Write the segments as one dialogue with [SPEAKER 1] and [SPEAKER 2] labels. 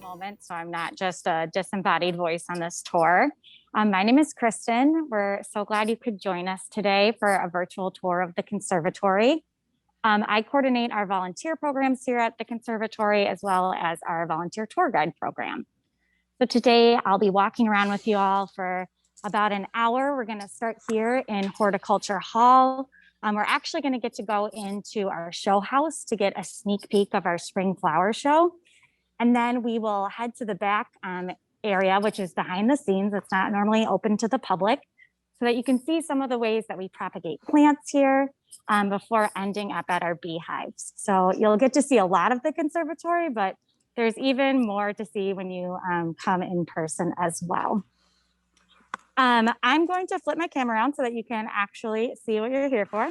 [SPEAKER 1] moment, so I'm not just a disembodied voice on this tour. My name is Kristen. We're so glad you could join us today for a virtual tour of the Conservatory. I coordinate our volunteer programs here at the Conservatory, as well as our volunteer tour guide program. So today I'll be walking around with you all for about an hour. We're gonna start here in Horticulture Hall. We're actually gonna get to go into our show house to get a sneak peek of our spring flower show. And then we will head to the back area, which is behind the scenes. It's not normally open to the public, so that you can see some of the ways that we propagate plants here before ending up at our beehives. So you'll get to see a lot of the conservatory, but there's even more to see when you come in person as well. I'm going to flip my camera around so that you can actually see what you're here for.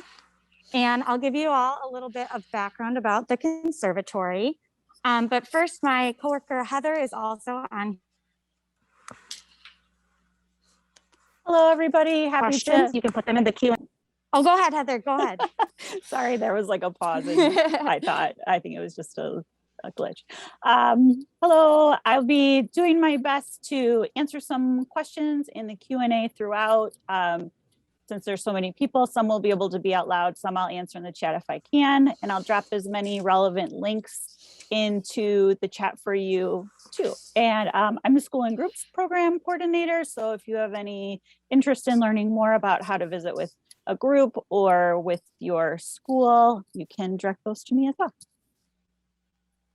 [SPEAKER 1] And I'll give you all a little bit of background about the conservatory. But first, my coworker Heather is also on.
[SPEAKER 2] Hello, everybody. Happy
[SPEAKER 1] Questions, you can put them in the Q&A. Oh, go ahead, Heather, go ahead.
[SPEAKER 2] Sorry, there was like a pause. I think it was just a glitch. Hello, I'll be doing my best to answer some questions in the Q&A throughout. Since there's so many people, some will be able to be out loud, some I'll answer in the chat if I can, and I'll drop as many relevant links into the chat for you too. And I'm a school and groups program coordinator, so if you have any interest in learning more about how to visit with a group or with your school, you can direct those to me as well.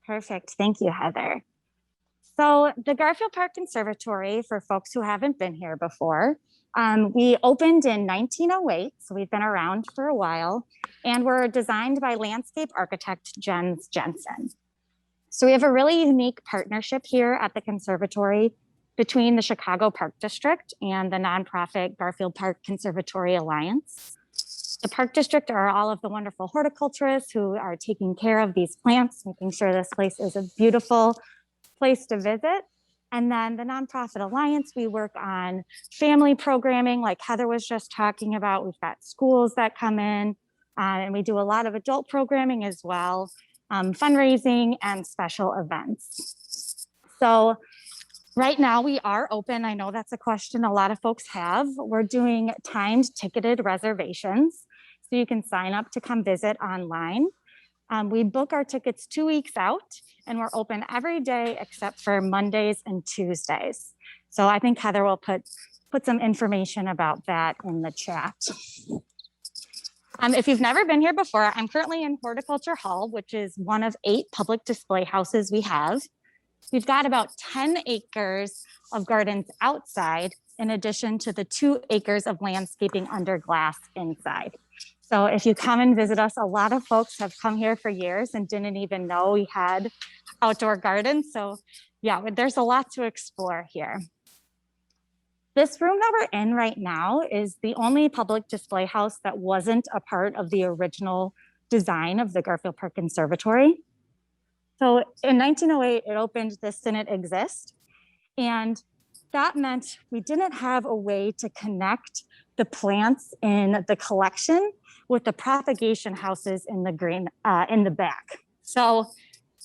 [SPEAKER 1] Perfect, thank you, Heather. So the Garfield Park Conservatory, for folks who haven't been here before, we opened in 1908, so we've been around for a while, and we're designed by landscape architect Jens Jensen. So we have a really unique partnership here at the Conservatory between the Chicago Park District and the nonprofit Garfield Park Conservatory Alliance. The Park District are all of the wonderful horticulturists who are taking care of these plants, making sure this place is a beautiful place to visit. And then the nonprofit alliance, we work on family programming like Heather was just talking about. We've got schools that come in, and we do a lot of adult programming as well, fundraising and special events. So right now we are open. I know that's a question a lot of folks have. We're doing timed ticketed reservations, so you can sign up to come visit online. We book our tickets 2 weeks out, and we're open every day except for Mondays and Tuesdays. So I think Heather will put some information about that in the chat. If you've never been here before, I'm currently in Horticulture Hall, which is one of 8 public display houses we have. We've got about 10 acres of gardens outside, in addition to the 2 acres of landscaping under glass inside. So if you come and visit us, a lot of folks have come here for years and didn't even know we had outdoor gardens. So yeah, there's a lot to explore here. This room that we're in right now is the only public display house that wasn't a part of the original design of the Garfield Park Conservatory. So in 1908, it opened, this didn't exist. And that meant we didn't have a way to connect the plants in the collection with the propagation houses in the back. So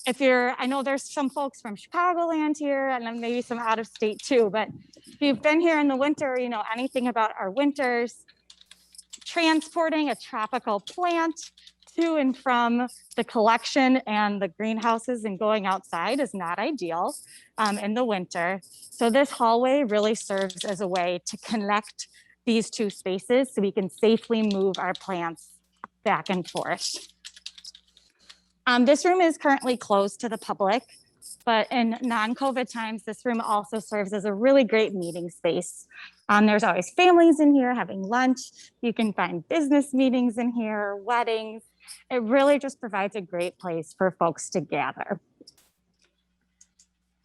[SPEAKER 1] if I know there's some folks from Chicagoland here and then maybe some out of state too, but if you've been here in the winter, you know anything about our winters, transporting a tropical plant to and from the collection and the greenhouses and going outside is not ideal in the winter. So this hallway really serves as a way to connect these 2 spaces so we can safely move our plants back and forth. This room is currently closed to the public, but in non-COVID times, this room also serves as a really great meeting space. There's always families in here having lunch. You can find business meetings in here, weddings. It really just provides a great place for folks to gather.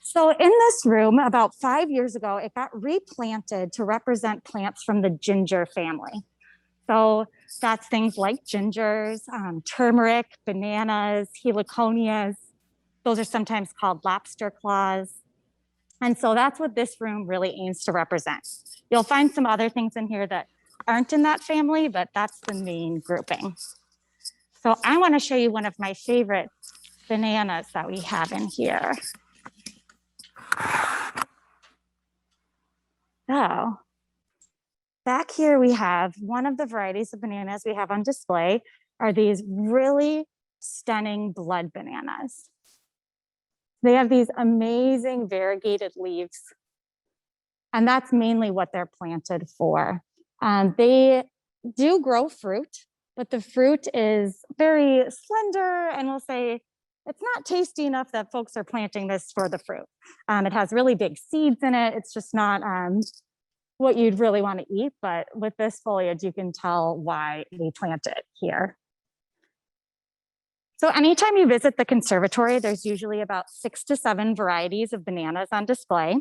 [SPEAKER 1] So in this room, about 5 years ago, it got replanted to represent plants from the ginger family. So that's things like gingers, turmeric, bananas, heliconias. Those are sometimes called lobster claws. And so that's what this room really aims to represent. You'll find some other things in here that aren't in that family, but that's the main grouping. So I want to show you one of my favorite bananas that we have in here. So back here we have one of the varieties of bananas we have on display are these really stunning blood bananas. They have these amazing variegated leaves, and that's mainly what they're planted for. They do grow fruit, but the fruit is very slender, and we'll say it's not tasty enough that folks are planting this for the fruit. It has really big seeds in it. It's just not what you'd really want to eat, but with this foliage, you can tell why we plant it here. So anytime you visit the conservatory, there's usually about 6 to 7 varieties of bananas on display.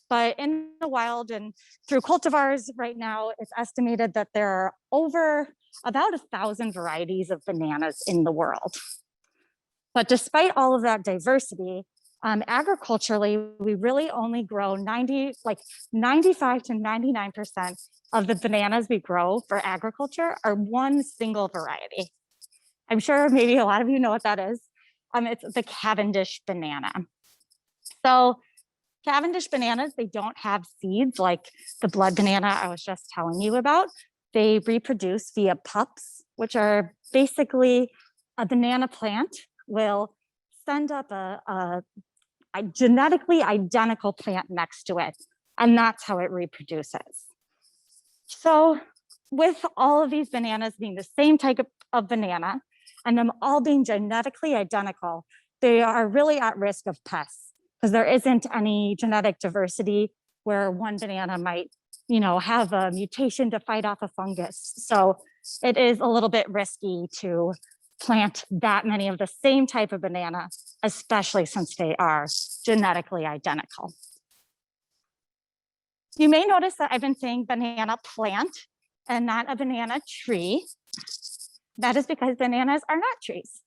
[SPEAKER 1] But in the wild and through cultivars right now, it's estimated that there are over about 1,000 varieties of bananas in the world. But despite all of that diversity, agriculturally, we really only grow 95 to 99% of the bananas we grow for agriculture are one single variety. I'm sure maybe a lot of you know what that is. It's the Cavendish banana. So Cavendish bananas, they don't have seeds like the blood banana I was just telling you about. They reproduce via pups, which are basically a banana plant will send up a genetically identical plant next to it, and that's how it reproduces. So with all of these bananas being the same type of banana, and them all being genetically identical, they are really at risk of pests because there isn't any genetic diversity where one banana might, have a mutation to fight off a fungus. So it is a little bit risky to plant that many of the same type of banana, especially since they are genetically identical. You may notice that I've been saying banana plant and not a banana tree. That is because bananas are not trees.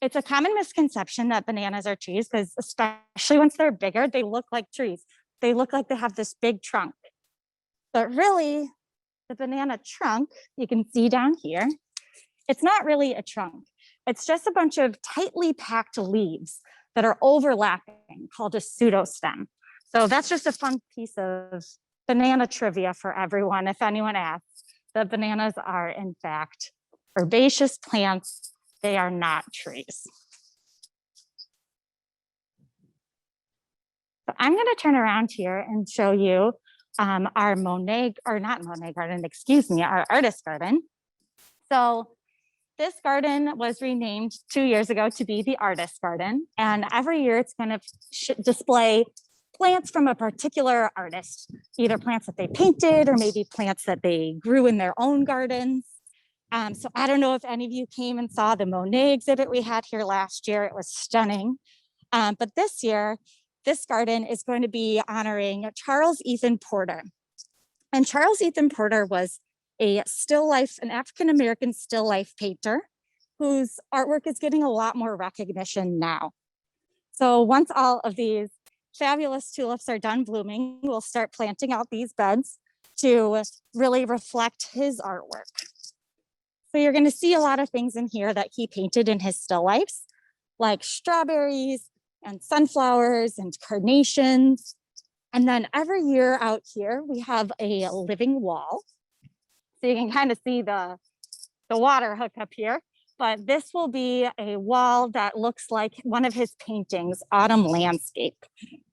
[SPEAKER 1] It's a common misconception that bananas are trees because especially once they're bigger, they look like trees. They look like they have this big trunk. But really, the banana trunk, you can see down here, it's not really a trunk. It's just a bunch of tightly packed leaves that are overlapping called a pseudostem. So that's just a fun piece of banana trivia for everyone. If anyone asks, the bananas are in fact herbaceous plants. They are not trees. So I'm going to turn around here and show you our Monet, or not Monet garden, excuse me, our artist garden. So this garden was renamed 2 years ago to be the artist garden. And every year it's going to display plants from a particular artist, either plants that they painted or maybe plants that they grew in their own gardens. So I don't know if any of you came and saw the Monet exhibit we had here last year. It was stunning. But this year, this garden is going to be honoring Charles Ethan Porter. And Charles Ethan Porter was an African-American still life painter whose artwork is getting a lot more recognition now. So once all of these fabulous tulips are done blooming, we'll start planting out these beds to really reflect his artwork. So you're going to see a lot of things in here that he painted in his still lifes, like strawberries and sunflowers and carnations. And then every year out here, we have a living wall. So you can kind of see the water hook up here, but this will be a wall that looks like one of his paintings, Autumn Landscape.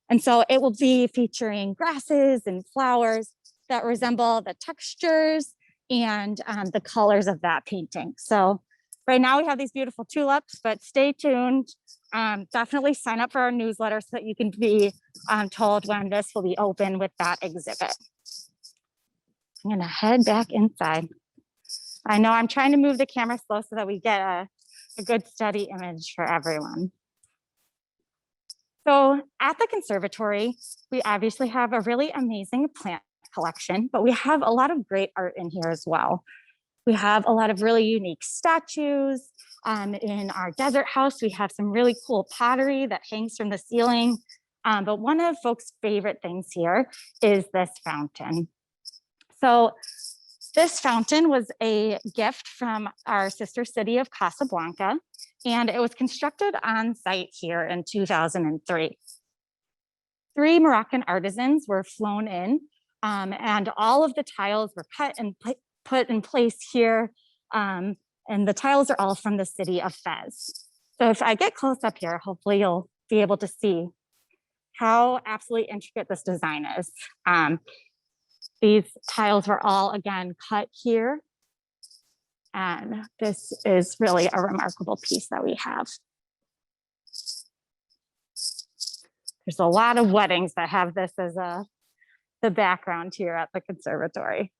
[SPEAKER 1] And so it will be featuring grasses and flowers that resemble the textures and the colors of that painting. So right now we have these beautiful tulips, but stay tuned. Definitely sign up for our newsletter so that you can be told when this will be open with that exhibit. I'm gonna head back inside. I know I'm trying to move the camera slow so that we get a good steady image for everyone. So at the conservatory, we obviously have a really amazing plant collection, but we have a lot of great art in here as well. We have a lot of really unique statues. In our desert house, we have some really cool pottery that hangs from the ceiling. But one of folks' favorite things here is this fountain. So this fountain was a gift from our sister city of Casablanca, and it was constructed on site here in 2003. 3 Moroccan artisans were flown in, and all of the tiles were cut and put in place here. And the tiles are all from the city of Fez. So if I get close up here, hopefully you'll be able to see how absolutely intricate this design is. These tiles were all, again, cut here. And this is really a remarkable piece that we have. There's a lot of weddings that have this as the background here at the conservatory.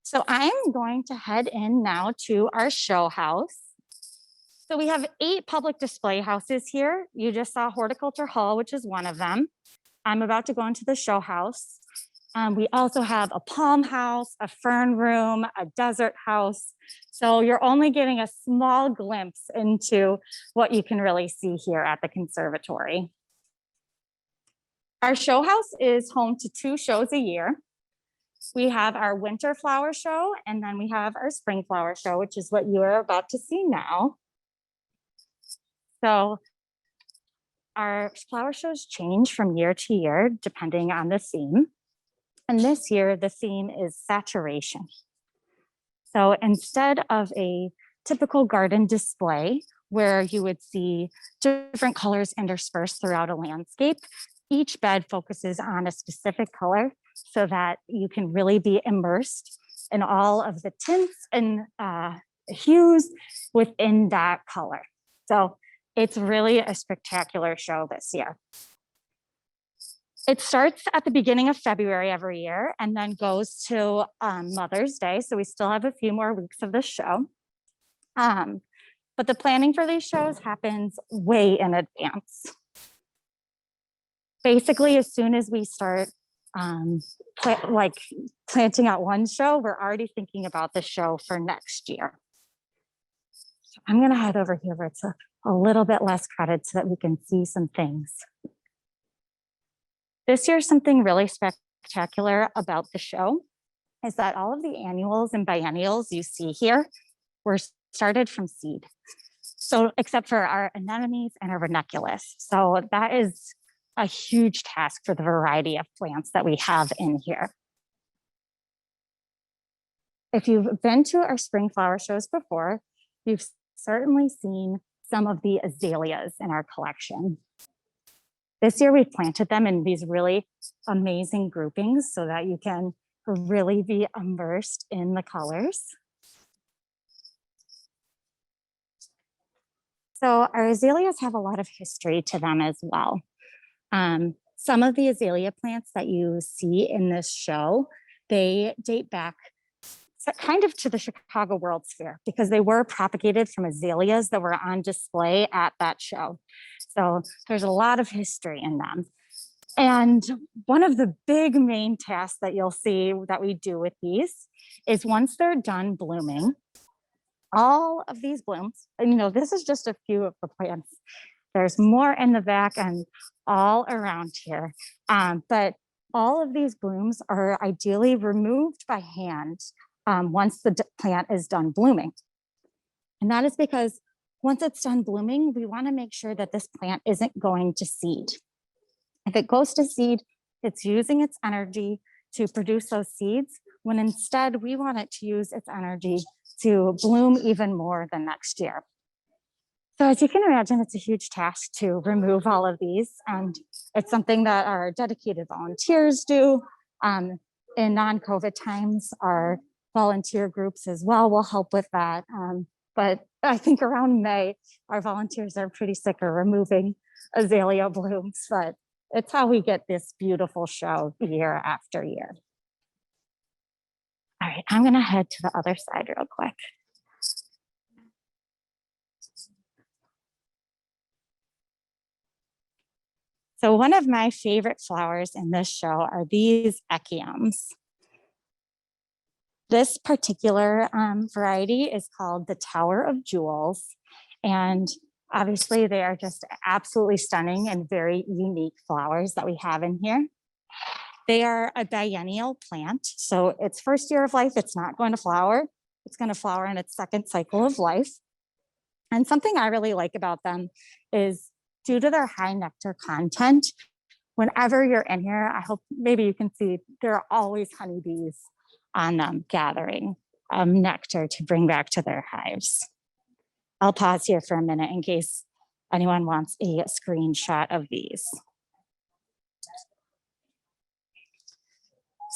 [SPEAKER 1] So I'm going to head in now to our show house. So we have 8 public display houses here. You just saw Horticulture Hall, which is one of them. I'm about to go into the show house. We also have a palm house, a fern room, a desert house. So you're only getting a small glimpse into what you can really see here at the conservatory. Our show house is home to 2 shows a year. We have our winter flower show, and then we have our spring flower show, which is what you are about to see now. So our flower shows change from year to year, depending on the theme. And this year, the theme is saturation. So instead of a typical garden display where you would see different colors interspersed throughout a landscape, each bed focuses on a specific color so that you can really be immersed in all of the tints and hues within that color. So it's really a spectacular show this year. It starts at the beginning of February every year and then goes to Mother's Day. So we still have a few more weeks of the show. But the planning for these shows happens way in advance. Basically, as soon as we start planting out one show, we're already thinking about the show for next year. So I'm gonna head over here where it's a little bit less crowded so that we can see some things. This year, something really spectacular about the show is that all of the annuals and biennials you see here were started from seed. So except for our anemones and our ranunculus. So that is a huge task for the variety of plants that we have in here. If you've been to our spring flower shows before, you've certainly seen some of the azaleas in our collection. This year, we've planted them in these really amazing groupings so that you can really be immersed in the colors. So our azaleas have a lot of history to them as well. Some of the azalea plants that you see in this show, they date back kind of to the Chicago World's Fair because they were propagated from azaleas that were on display at that show. So there's a lot of history in them. And one of the big main tasks that you'll see that we do with these is once they're done blooming, all of these blooms, and this is just a few of the plants. There's more in the back and all around here. But all of these blooms are ideally removed by hand once the plant is done blooming. And that is because once it's done blooming, we want to make sure that this plant isn't going to seed. If it goes to seed, it's using its energy to produce those seeds, when instead we want it to use its energy to bloom even more the next year. So as you can imagine, it's a huge task to remove all of these, and it's something that our dedicated volunteers do. In non-COVID times, our volunteer groups as well will help with that. But I think around May, our volunteers are pretty sick of removing azalea blooms, but it's how we get this beautiful show year after year. All right, I'm gonna head to the other side real quick. So one of my favorite flowers in this show are these echiums. This particular variety is called the Tower of Jewels. And obviously they are just absolutely stunning and very unique flowers that we have in here. They are a biennial plant. So its first year of life, it's not going to flower. It's going to flower in its second cycle of life. And something I really like about them is due to their high nectar content, whenever you're in here, I hope maybe you can see there are always honeybees on them gathering nectar to bring back to their hives. I'll pause here for a minute in case anyone wants a screenshot of these.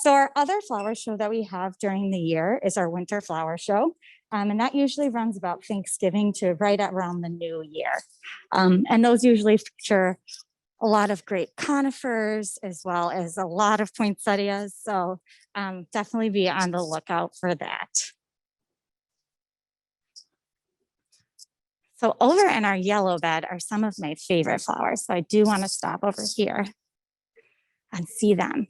[SPEAKER 1] So our other flower show that we have during the year is our winter flower show. And that usually runs about Thanksgiving to right around the new year. And those usually feature a lot of great conifers as well as a lot of poinsettias. So definitely be on the lookout for that. So over in our yellow bed are some of my favorite flowers. So I do want to stop over here and see them.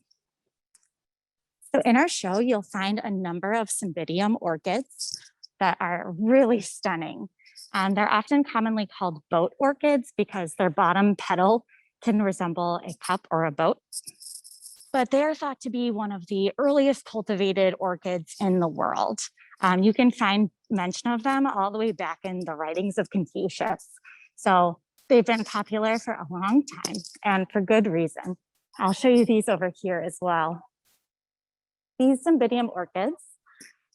[SPEAKER 1] So in our show, you'll find a number of Cymbidium orchids that are really stunning. And they're often commonly called boat orchids because their bottom petal can resemble a cup or a boat. But they are thought to be one of the earliest cultivated orchids in the world. You can find mention of them all the way back in the writings of Confucius. So they've been popular for a long time and for good reason. I'll show you these over here as well. These Cymbidium orchids,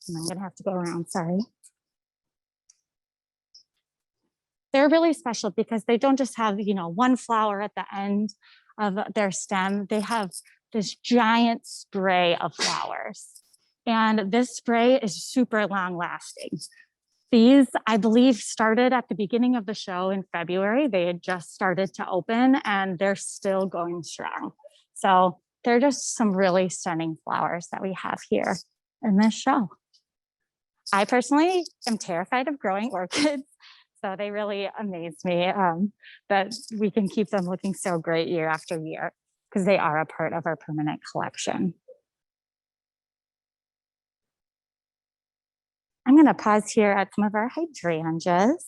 [SPEAKER 1] and I'm gonna have to go around, sorry. They're really special because they don't just have, one flower at the end of their stem. They have this giant spray of flowers. And this spray is super long lasting. These, I believe, started at the beginning of the show in February. They had just started to open and they're still going strong. So they're just some really stunning flowers that we have here in this show. I personally am terrified of growing orchids. So they really amaze me that we can keep them looking so great year after year because they are a part of our permanent collection. I'm going to pause here at some of our hydrangeas.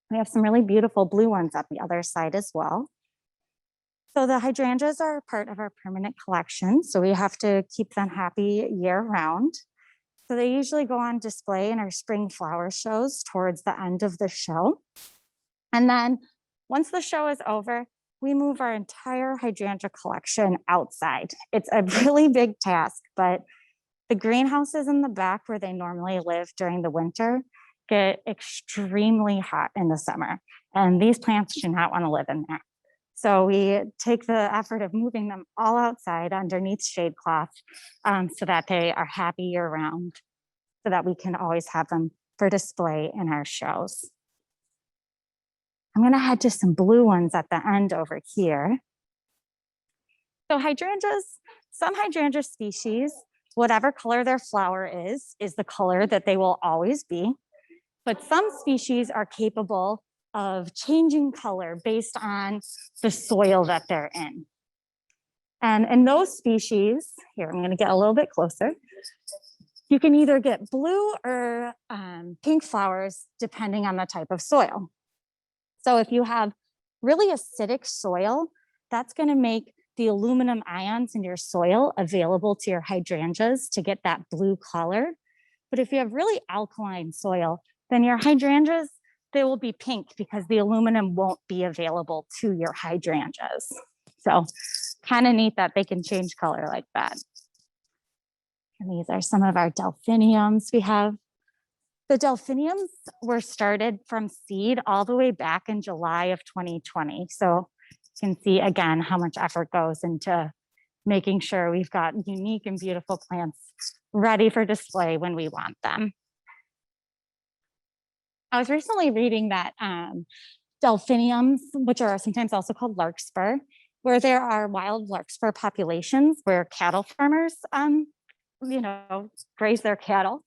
[SPEAKER 1] We have some really beautiful blue ones on the other side as well. So the hydrangeas are part of our permanent collection, so we have to keep them happy year round. So they usually go on display in our spring flower shows towards the end of the show. And then once the show is over, we move our entire hydrangea collection outside. It's a really big task, but the greenhouses in the back where they normally live during the winter get extremely hot in the summer. And these plants do not want to live in there. So we take the effort of moving them all outside underneath shade cloth so that they are happy year round, so that we can always have them for display in our shows. I'm going to head to some blue ones at the end over here. So hydrangeas, some hydrangea species, whatever color their flower is the color that they will always be. But some species are capable of changing color based on the soil that they're in. And in those species, here, I'm gonna get a little bit closer. You can either get blue or pink flowers depending on the type of soil. So if you have really acidic soil, that's gonna make the aluminum ions in your soil available to your hydrangeas to get that blue color. But if you have really alkaline soil, then your hydrangeas, they will be pink because the aluminum won't be available to your hydrangeas. So kind of neat that they can change color like that. And these are some of our delphiniums. We have the delphiniums were started from seed all the way back in July of 2020. So you can see again how much effort goes into making sure we've got unique and beautiful plants ready for display when we want them. I was recently reading that delphiniums, which are sometimes also called larkspur, where there are wild larkspur populations where cattle farmers, graze their cattle.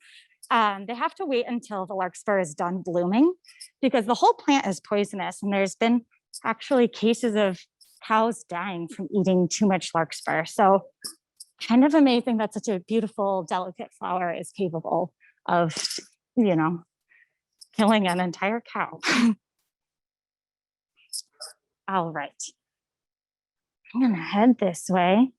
[SPEAKER 1] They have to wait until the larkspur is done blooming because the whole plant is poisonous. And there's been actually cases of cows dying from eating too much larkspur. So kind of amazing that such a beautiful, delicate flower is capable of, killing an entire cow. All right. I'm gonna head this way.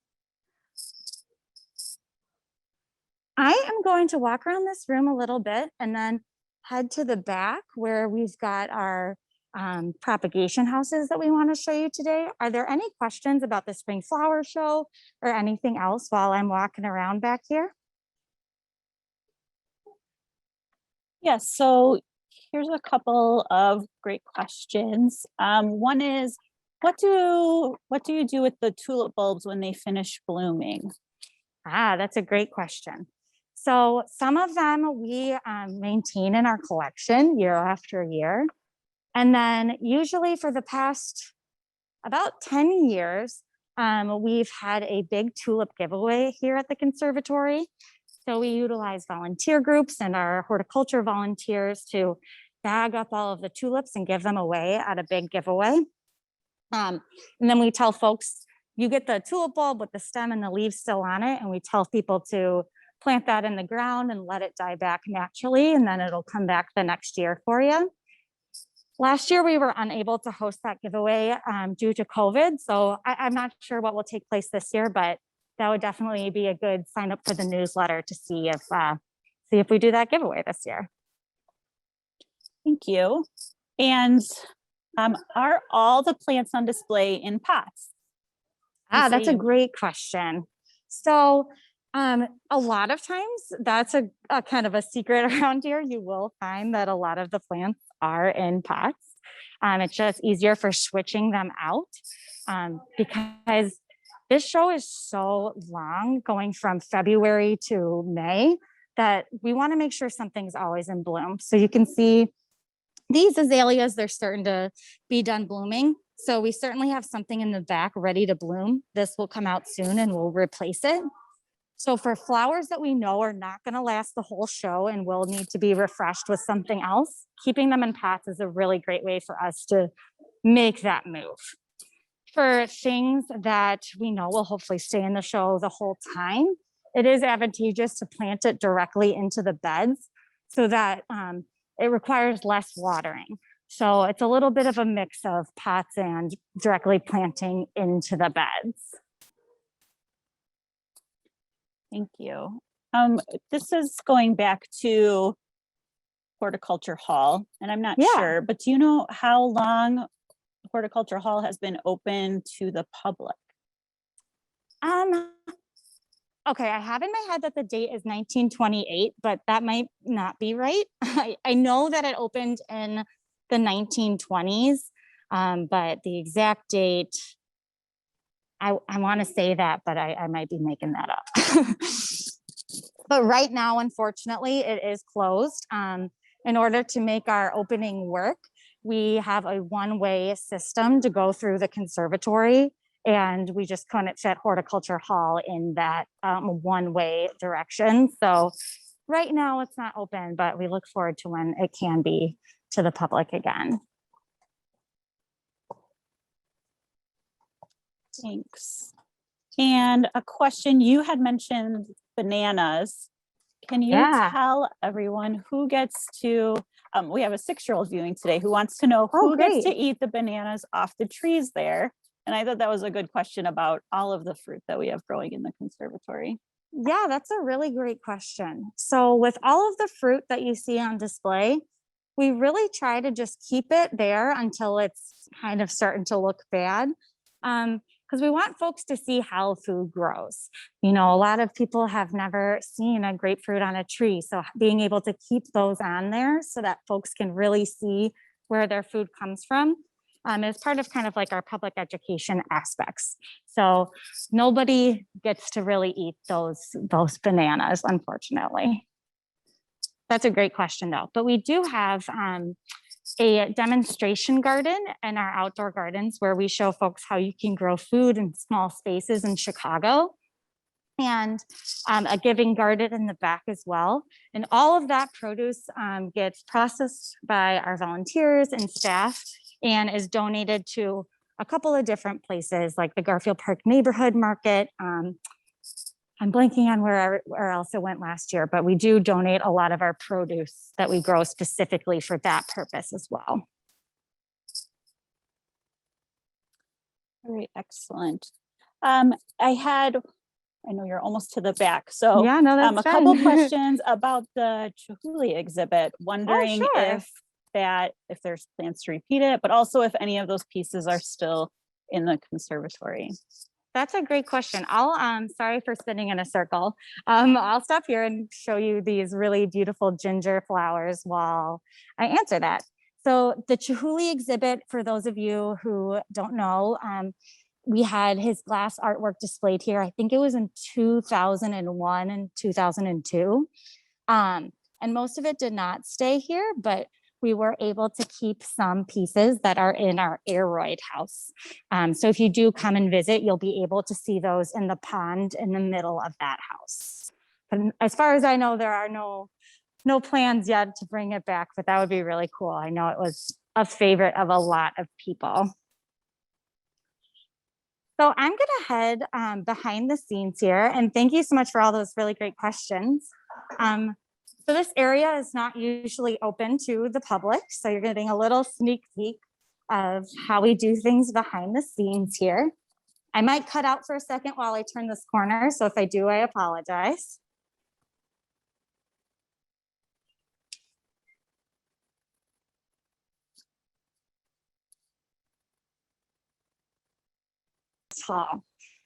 [SPEAKER 1] I am going to walk around this room a little bit and then head to the back where we've got our propagation houses that we want to show you today. Are there any questions about the spring flower show or anything else while I'm walking around back here?
[SPEAKER 2] Yes, so here's a couple of great questions. One is, what do you do with the tulip bulbs when they finish blooming?
[SPEAKER 1] That's a great question. So some of them we maintain in our collection year after year. And then usually for the past about 10 years, we've had a big tulip giveaway here at the conservatory. So we utilize volunteer groups and our horticulture volunteers to bag up all of the tulips and give them away at a big giveaway. And then we tell folks, you get the tulip bulb with the stem and the leaves still on it. And we tell people to plant that in the ground and let it die back naturally. And then it'll come back the next year for you. Last year, we were unable to host that giveaway due to COVID. So I'm not sure what will take place this year, but that would definitely be a good sign up for the newsletter to see if we do that giveaway this year.
[SPEAKER 2] Thank you. And are all the plants on display in pots?
[SPEAKER 1] That's a great question. So a lot of times that's a kind of a secret around here. You will find that a lot of the plants are in pots. It's just easier for switching them out because this show is so long, going from February to May, that we want to make sure something's always in bloom. So you can see these azaleas, they're starting to be done blooming. So we certainly have something in the back ready to bloom. This will come out soon and we'll replace it. So for flowers that we know are not going to last the whole show and will need to be refreshed with something else, keeping them in pots is a really great way for us to make that move. For things that we know will hopefully stay in the show the whole time, it is advantageous to plant it directly into the beds so that it requires less watering. So it's a little bit of a mix of pots and directly planting into the beds.
[SPEAKER 2] Thank you. This is going back to Horticulture Hall, and I'm not sure, but do you know how long Horticulture Hall has been open to the public?
[SPEAKER 1] Okay, I have in my head that the date is 1928, but that might not be right. I know that it opened in the 1920s, but the exact date, I want to say that, but I might be making that up. But right now, unfortunately, it is closed. In order to make our opening work, we have a one-way system to go through the conservatory, and we just couldn't fit Horticulture Hall in that one-way direction. So right now it's not open, but we look forward to when it can be to the public again.
[SPEAKER 2] Thanks. And a question, you had mentioned bananas. Can you tell everyone who gets to, we have a 6-year-old viewing today who wants to know who gets to eat the bananas off the trees there. And I thought that was a good question about all of the fruit that we have growing in the conservatory.
[SPEAKER 1] Yeah, that's a really great question. So with all of the fruit that you see on display, we really try to just keep it there until it's kind of starting to look bad. Because we want folks to see how food grows. You know, a lot of people have never seen a grapefruit on a tree. So being able to keep those on there so that folks can really see where their food comes from is part of kind of like our public education aspects. So nobody gets to really eat those bananas, unfortunately. That's a great question though. But we do have a demonstration garden in our outdoor gardens where we show folks how you can grow food in small spaces in Chicago, and a giving garden in the back as well. And all of that produce gets processed by our volunteers and staff and is donated to a couple of different places like the Garfield Park Neighborhood Market. I'm blanking on where else it went last year, but we do donate a lot of our produce that we grow specifically for that purpose as well.
[SPEAKER 2] Very excellent. I had I know you're almost to the back. So
[SPEAKER 1] Yeah, no, that's
[SPEAKER 2] a couple
[SPEAKER 1] fine.
[SPEAKER 2] questions about the Chihuly exhibit, wondering
[SPEAKER 1] sure.
[SPEAKER 2] if there's plans to repeat it, but also if any of those pieces are still in the conservatory.
[SPEAKER 1] That's a great question. Sorry for spinning in a circle. I'll stop here and show you these really beautiful ginger flowers while I answer that. So the Chihuly exhibit, for those of you who don't know, we had his glass artwork displayed here. I think it was in 2001 and 2002. And most of it did not stay here, but we were able to keep some pieces that are in our aeroid house. So if you do come and visit, you'll be able to see those in the pond in the middle of that house. And as far as I know, there are no plans yet to bring it back, but that would be really cool. I know it was a favorite of a lot of people. So I'm gonna head behind the scenes here, and thank you so much for all those really great questions. So this area is not usually open to the public, so you're getting a little sneak peek of how we do things behind the scenes here. I might cut out for a second while I turn this corner, so if I do, I apologize.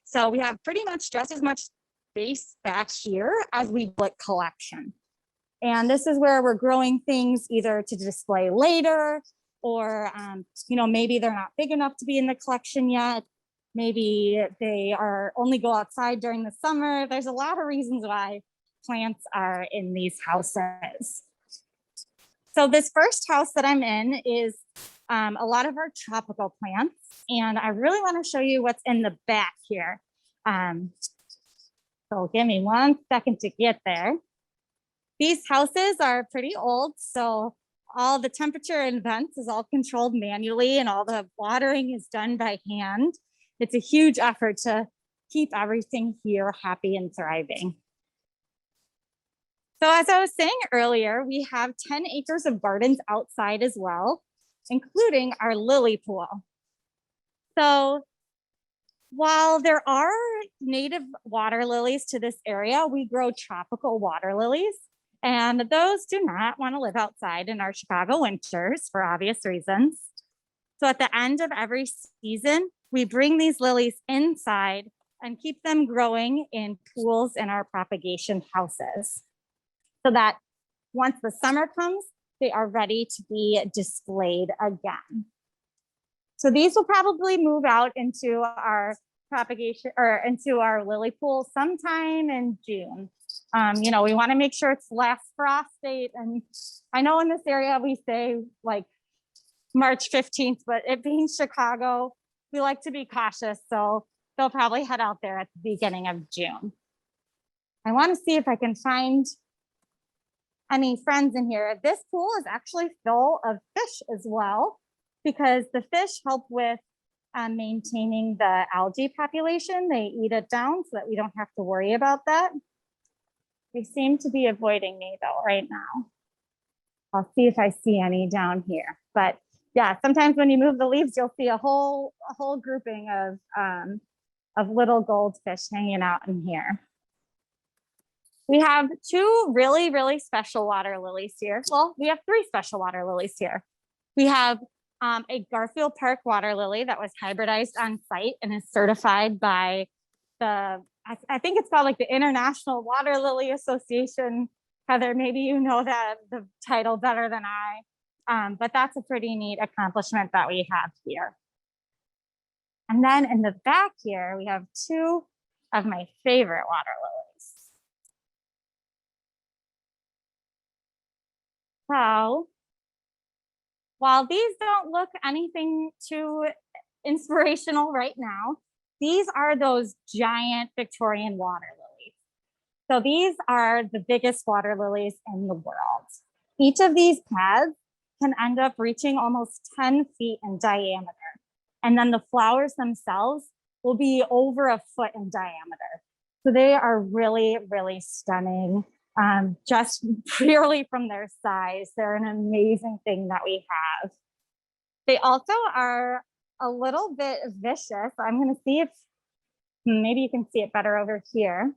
[SPEAKER 1] So we have pretty much just as much space back here as we public collection. And this is where we're growing things either to display later, or maybe they're not big enough to be in the collection yet. Maybe they are only go outside during the summer. There's a lot of reasons why plants are in these houses. So this first house that I'm in is a lot of our tropical plants. And I really want to show you what's in the back here. So give me 1 second to get there. These houses are pretty old, so all the temperature and vents is all controlled manually, and all the watering is done by hand. It's a huge effort to keep everything here happy and thriving. So as I was saying earlier, we have 10 acres of gardens outside as well, including our lily pool. So while there are native water lilies to this area, we grow tropical water lilies. And those do not want to live outside in our Chicago winters for obvious reasons. So at the end of every season, we bring these lilies inside and keep them growing in pools in our propagation houses, so that once the summer comes, they are ready to be displayed again. So these will probably move out into our propagation or into our lily pool sometime in June. We want to make sure it's last frost date. And I know in this area we say like March 15th, but it being Chicago, we like to be cautious. So they'll probably head out there at the beginning of June. I want to see if I can find any friends in here. This pool is actually full of fish as well, because the fish help with maintaining the algae population. They eat it down so that we don't have to worry about that. They seem to be avoiding me though right now. I'll see if I see any down here. But yeah, sometimes when you move the leaves, you'll see a whole grouping of little goldfish hanging out in here. We have 2 really, really special water lilies here. Well, we have 3 special water lilies here. We have a Garfield Park water lily that was hybridized on site and is certified by I think it's called like the International Water Lily Association. Heather, maybe you know the title better than I, but that's a pretty neat accomplishment that we have here. And then in the back here, we have 2 of my favorite water lilies. So while these don't look anything too inspirational right now, these are those giant Victorian water lilies. So these are the biggest water lilies in the world. Each of these pads can end up reaching almost 10 feet in diameter. And then the flowers themselves will be over a foot in diameter. So they are really, really stunning. Just purely from their size, they're an amazing thing that we have. They also are a little bit vicious. I'm going to see if Maybe you can see it better over here.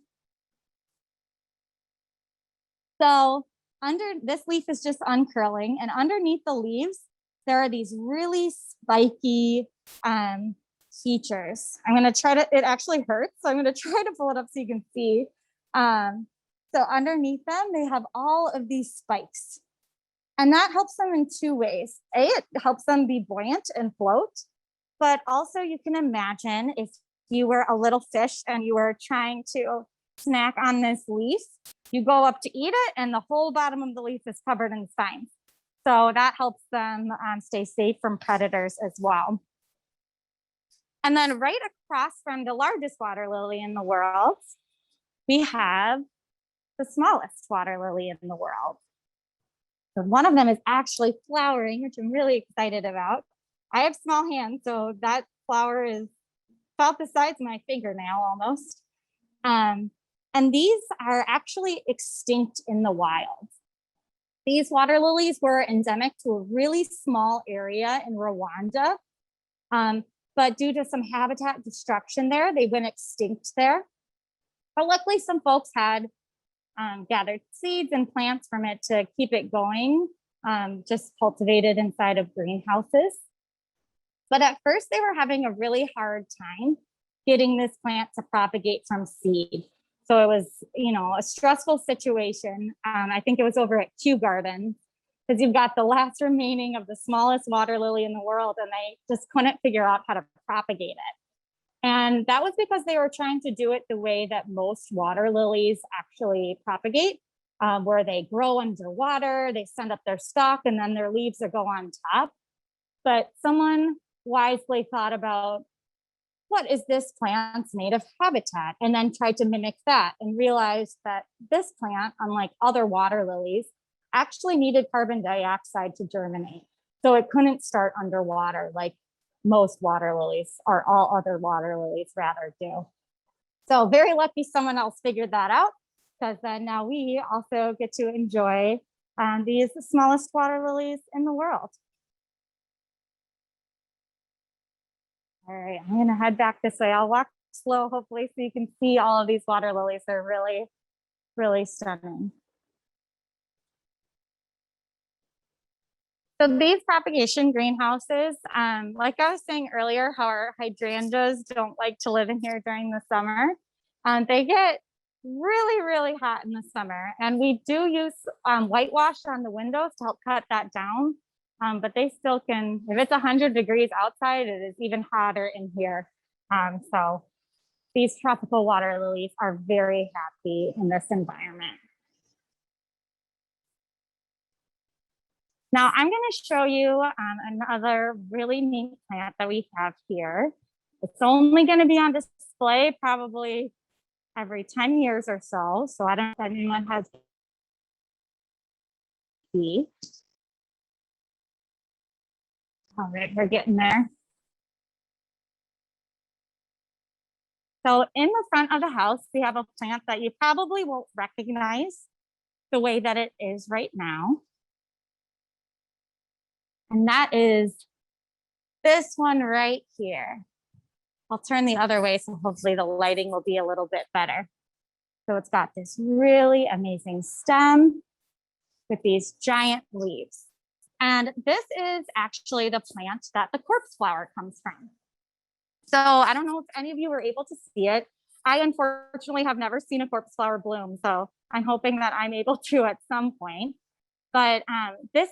[SPEAKER 1] So under this leaf is just uncurling, and underneath the leaves, there are these really spiky features. I'm going to try to, it actually hurts. So I'm going to try to pull it up so you can see. So underneath them, they have all of these spikes. And that helps them in two ways. A, it helps them be buoyant and float. But also you can imagine if you were a little fish and you were trying to snack on this leaf, you go up to eat it and the whole bottom of the leaf is covered in spines. So that helps them stay safe from predators as well. And then right across from the largest water lily in the world, we have the smallest water lily in the world. So one of them is actually flowering, which I'm really excited about. I have small hands, so that flower is about the size of my fingernail almost. And these are actually extinct in the wild. These water lilies were endemic to a really small area in Rwanda. But due to some habitat destruction there, they went extinct there. But luckily some folks had gathered seeds and plants from it to keep it going, just cultivated inside of greenhouses. But at first they were having a really hard time getting this plant to propagate from seed. So it was, you know, a stressful situation. I think it was over at Kew Gardens, because you've got the last remaining of the smallest water lily in the world, and they just couldn't figure out how to propagate it. And that was because they were trying to do it the way that most water lilies actually propagate, where they grow underwater, they send up their stalk, and then their leaves will go on top. But someone wisely thought about, what is this plant's native habitat? And then tried to mimic that and realized that this plant, unlike other water lilies, actually needed carbon dioxide to germinate. So it couldn't start underwater like most water lilies, or all other water lilies rather do. So very lucky someone else figured that out, because then now we also get to enjoy these smallest water lilies in the world. All right, I'm gonna head back this way. I'll walk slow, hopefully, so you can see all of these water lilies. They're really, really stunning. So these propagation greenhouses, like I was saying earlier, how our hydrangeas don't like to live in here during the summer. They get really, really hot in the summer. And we do use whitewash on the windows to help cut that down. But they still can, if it's 100 degrees outside, it is even hotter in here. So these tropical water lilies are very happy in this environment. Now I'm going to show you another really neat plant that we have here. It's only going to be on display probably every 10 years or so. So I don't know if anyone has see. All right, we're getting there. So in the front of the house, we have a plant that you probably won't recognize the way that it is right now. And that is this one right here. I'll turn the other way, so hopefully the lighting will be a little bit better. So it's got this really amazing stem with these giant leaves. And this is actually the plant that the corpse flower comes from. So I don't know if any of you were able to see it. I unfortunately have never seen a corpse flower bloom, so I'm hoping that I'm able to at some point. But this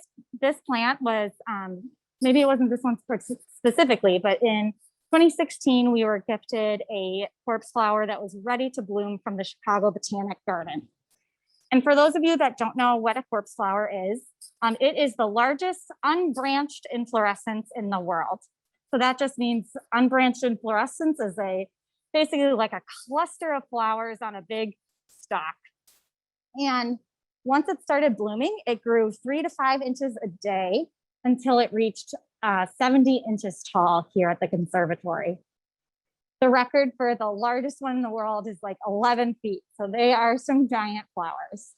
[SPEAKER 1] plant was, maybe it wasn't this one specifically, but in 2016, we were gifted a corpse flower that was ready to bloom from the Chicago Botanic Garden. And for those of you that don't know what a corpse flower is, it is the largest unbranched inflorescence in the world. So that just means unbranched inflorescence is basically like a cluster of flowers on a big stalk. And once it started blooming, it grew 3 to 5 inches a day until it reached 70 inches tall here at the conservatory. The record for the largest one in the world is like 11 feet. So they are some giant flowers.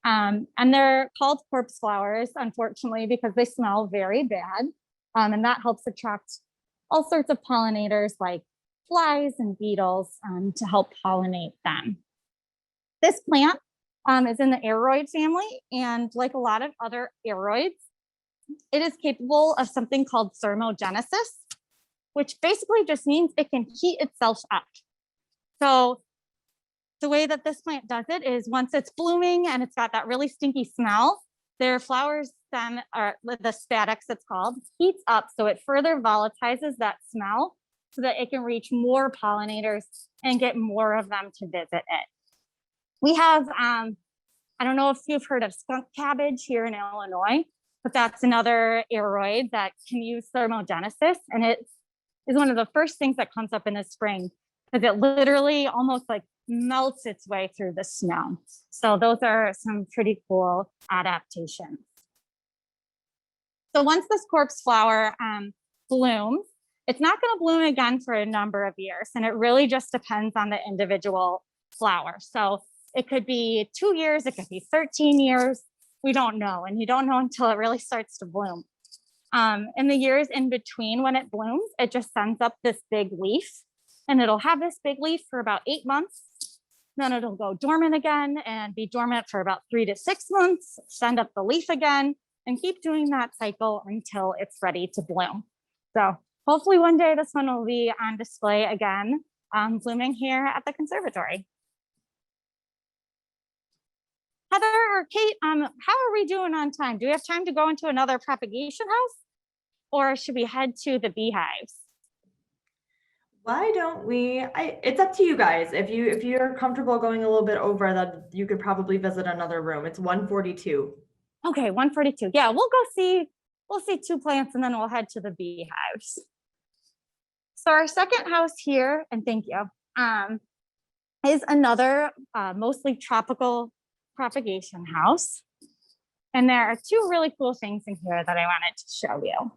[SPEAKER 1] And they're called corpse flowers, unfortunately, because they smell very bad. And that helps attract all sorts of pollinators like flies and beetles to help pollinate them. This plant is in the aroid family, and like a lot of other aroids, it is capable of something called thermogenesis, which basically just means it can heat itself up. So the way that this plant does it is once it's blooming and it's got that really stinky smell, their flowers stem, or the spadix it's called, heats up so it further volatilizes that smell so that it can reach more pollinators and get more of them to visit it. We have, I don't know if you've heard of skunk cabbage here in Illinois, but that's another aroid that can use thermogenesis, and it is one of the first things that comes up in the spring because it literally almost like melts its way through the snow. So those are some pretty cool adaptations. So once this corpse flower blooms, it's not going to bloom again for a number of years, and it really just depends on the individual flower. So it could be 2 years, it could be 13 years. We don't know, and you don't know until it really starts to bloom. In the years in between when it blooms, it just sends up this big leaf, and it'll have this big leaf for about 8 months. Then it'll go dormant again and be dormant for about 3 to 6 months, send up the leaf again, and keep doing that cycle until it's ready to bloom. So hopefully one day this one will be on display again, blooming here at the conservatory. Heather or Kate, how are we doing on time? Do we have time to go into another propagation house, or should we head to the beehives?
[SPEAKER 3] Why don't we, it's up to you guys. If you're comfortable going a little bit over, that you could probably visit another room. It's 142.
[SPEAKER 1] Okay, 142. Yeah, we'll see 2 plants and then we'll head to the beehives. So our second house here, and thank you, is another mostly tropical propagation house. And there are 2 really cool things in here that I wanted to show you.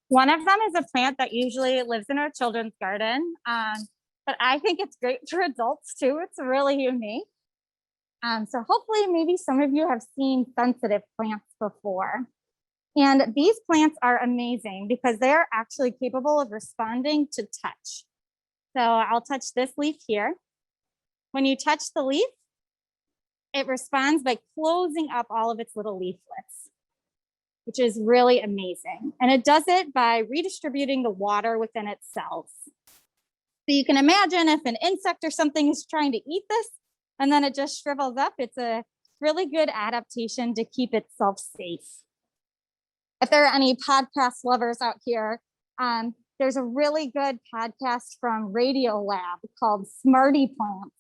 [SPEAKER 1] One of them is a plant that usually lives in our children's garden, but I think it's great for adults too. It's really unique. So hopefully maybe some of you have seen sensitive plants before. And these plants are amazing because they are actually capable of responding to touch. So I'll touch this leaf here. When you touch the leaf, it responds by closing up all of its little leaflets, which is really amazing. And it does it by redistributing the water within its cells. So you can imagine if an insect or something is trying to eat this and then it just shrivels up, it's a really good adaptation to keep itself safe. If there are any podcast lovers out here, there's a really good podcast from Radiolab called Smarty Plants.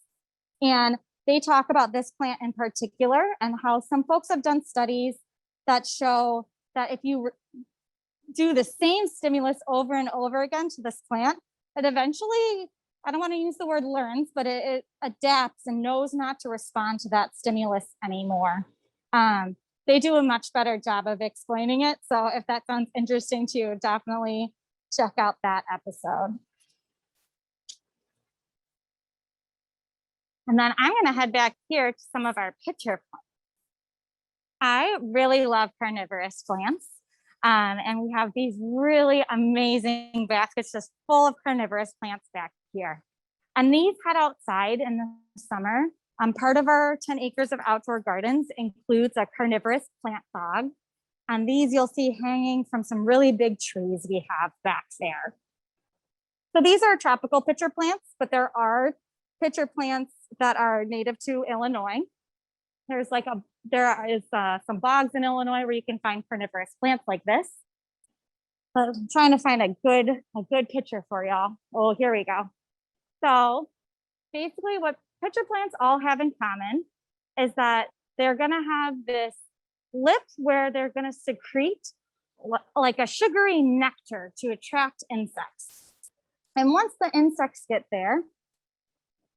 [SPEAKER 1] And they talk about this plant in particular and how some folks have done studies that show that if you do the same stimulus over and over again to this plant, it eventually, I don't want to use the word learns, but it adapts and knows not to respond to that stimulus anymore. They do a much better job of explaining it. So if that sounds interesting to you, definitely check out that episode. And then I'm going to head back here to some of our pitcher plants. I really love carnivorous plants. And we have these really amazing baskets just full of carnivorous plants back here. And these head outside in the summer. Part of our 10 acres of outdoor gardens includes a carnivorous plant bog. And these you'll see hanging from some really big trees we have back there. So these are tropical pitcher plants, but there are pitcher plants that are native to Illinois. There is some bogs in Illinois where you can find carnivorous plants like this. But I'm trying to find a good picture for y'all. Oh, here we go. So basically what pitcher plants all have in common is that they're gonna have this lip where they're gonna secrete like a sugary nectar to attract insects. And once the insects get there,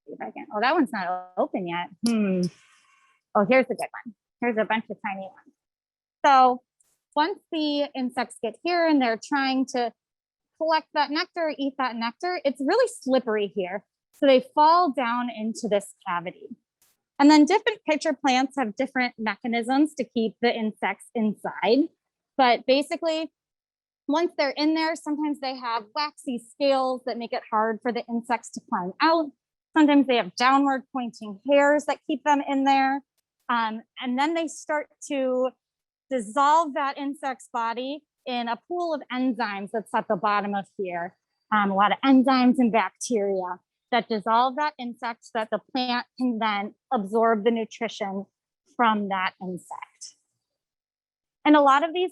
[SPEAKER 1] see if I can, oh, that one's not open yet. Oh, here's a good one. Here's a bunch of tiny ones. So once the insects get here and they're trying to collect that nectar, eat that nectar, it's really slippery here. So they fall down into this cavity. And then different pitcher plants have different mechanisms to keep the insects inside. But basically, Once they're in there, sometimes they have waxy scales that make it hard for the insects to climb out. Sometimes they have downward pointing hairs that keep them in there. And then they start to dissolve that insect's body in a pool of enzymes that's at the bottom of here. A lot of enzymes and bacteria that dissolve that insect so that the plant can then absorb the nutrition from that insect. And a lot of these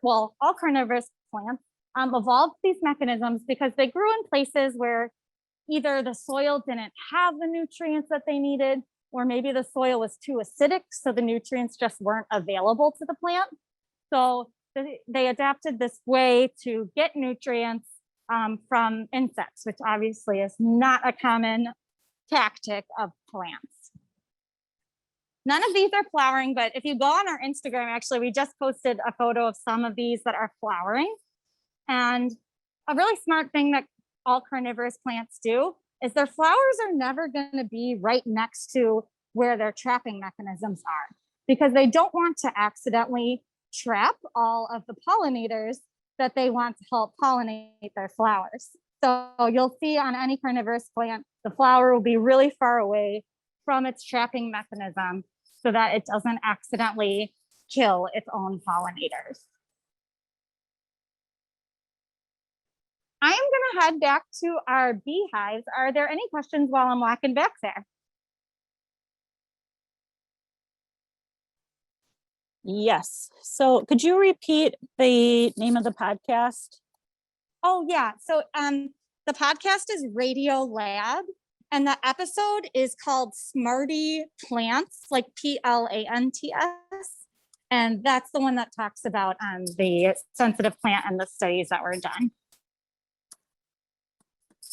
[SPEAKER 1] all carnivorous plants evolved these mechanisms because they grew in places where either the soil didn't have the nutrients that they needed, or maybe the soil was too acidic, so the nutrients just weren't available to the plant. So they adapted this way to get nutrients from insects, which obviously is not a common tactic of plants. None of these are flowering, but if you go on our Instagram, actually, we just posted a photo of some of these that are flowering. And a really smart thing that all carnivorous plants do is their flowers are never going to be right next to where their trapping mechanisms are, because they don't want to accidentally trap all of the pollinators that they want to help pollinate their flowers. So you'll see on any carnivorous plant, the flower will be really far away from its trapping mechanism so that it doesn't accidentally kill its own pollinators. I am going to head back to our beehives. Are there any questions while I'm walking back there?
[SPEAKER 2] Yes. So could you repeat the name of the podcast?
[SPEAKER 1] Oh, yeah. So the podcast is Radio Lab, and the episode is called Smarty Plants, like Plants. And that's the one that talks about the sensitive plant and the studies that were done.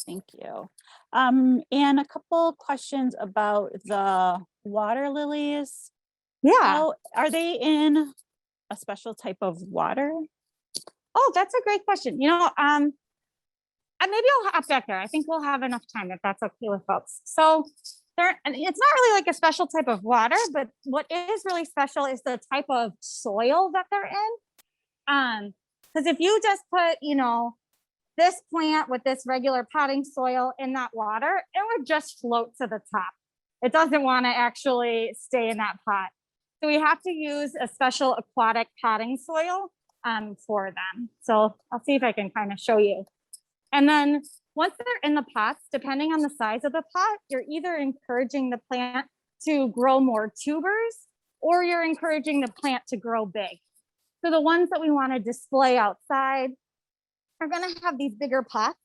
[SPEAKER 2] Thank you. And a couple questions about the water lilies.
[SPEAKER 1] Yeah.
[SPEAKER 2] How, are they in a special type of water?
[SPEAKER 1] Oh, that's a great question. You know, and maybe I'll hop back there. I think we'll have enough time if that's okay with folks. So and it's not really like a special type of water, but what is really special is the type of soil that they're in. Because if you just put, you know, this plant with this regular potting soil in that water, it would just float to the top. It doesn't want to actually stay in that pot. So we have to use a special aquatic potting soil for them. So I'll see if I can kind of show you. And then once they're in the pots, depending on the size of the pot, you're either encouraging the plant to grow more tubers, or you're encouraging the plant to grow big. So the ones that we want to display outside are going to have these bigger pots.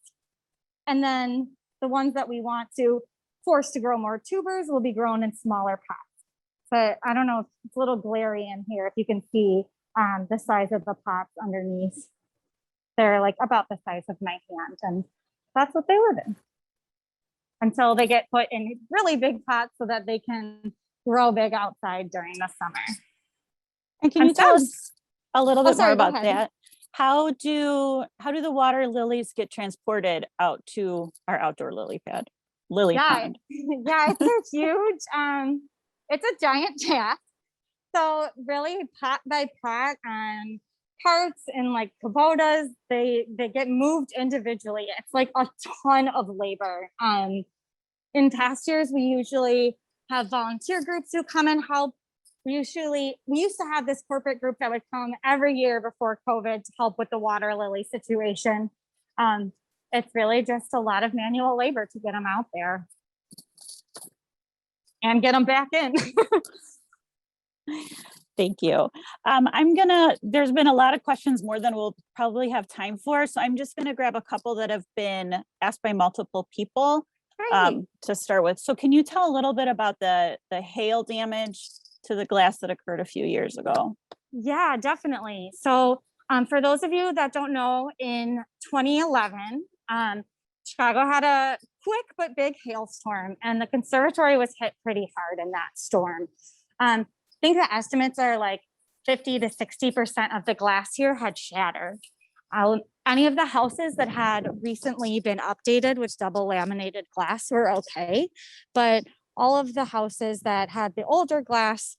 [SPEAKER 1] And then the ones that we want to force to grow more tubers will be grown in smaller pots. But I don't know if it's a little glary in here, if you can see the size of the pots underneath. They're like about the size of my hand, and that's what they live in until they get put in really big pots so that they can grow big outside during the summer.
[SPEAKER 2] And can you tell us a little bit more about that? How do the water lilies get transported out to our outdoor lily pond?
[SPEAKER 1] Yeah, it's a huge, it's a giant task. So really pot by pot, parts and like Kubotas, they get moved individually. It's like a ton of labor. In past years, we usually have volunteer groups who come and help. We used to have this corporate group that would come every year before COVID to help with the water lily situation. It's really just a lot of manual labor to get them out there and get them back in.
[SPEAKER 2] Thank you. There's been a lot of questions, more than we'll probably have time for. So I'm just gonna grab a couple that have been asked by multiple people to start with. So can you tell a little bit about the hail damage to the glass that occurred a few years ago?
[SPEAKER 1] Yeah, definitely. So for those of you that don't know, in 2011, Chicago had a quick but big hailstorm, and the conservatory was hit pretty hard in that storm. I think the estimates are like 50 to 60% of the glass here had shattered. Any of the houses that had recently been updated with double laminated glass were okay, but all of the houses that had the older glass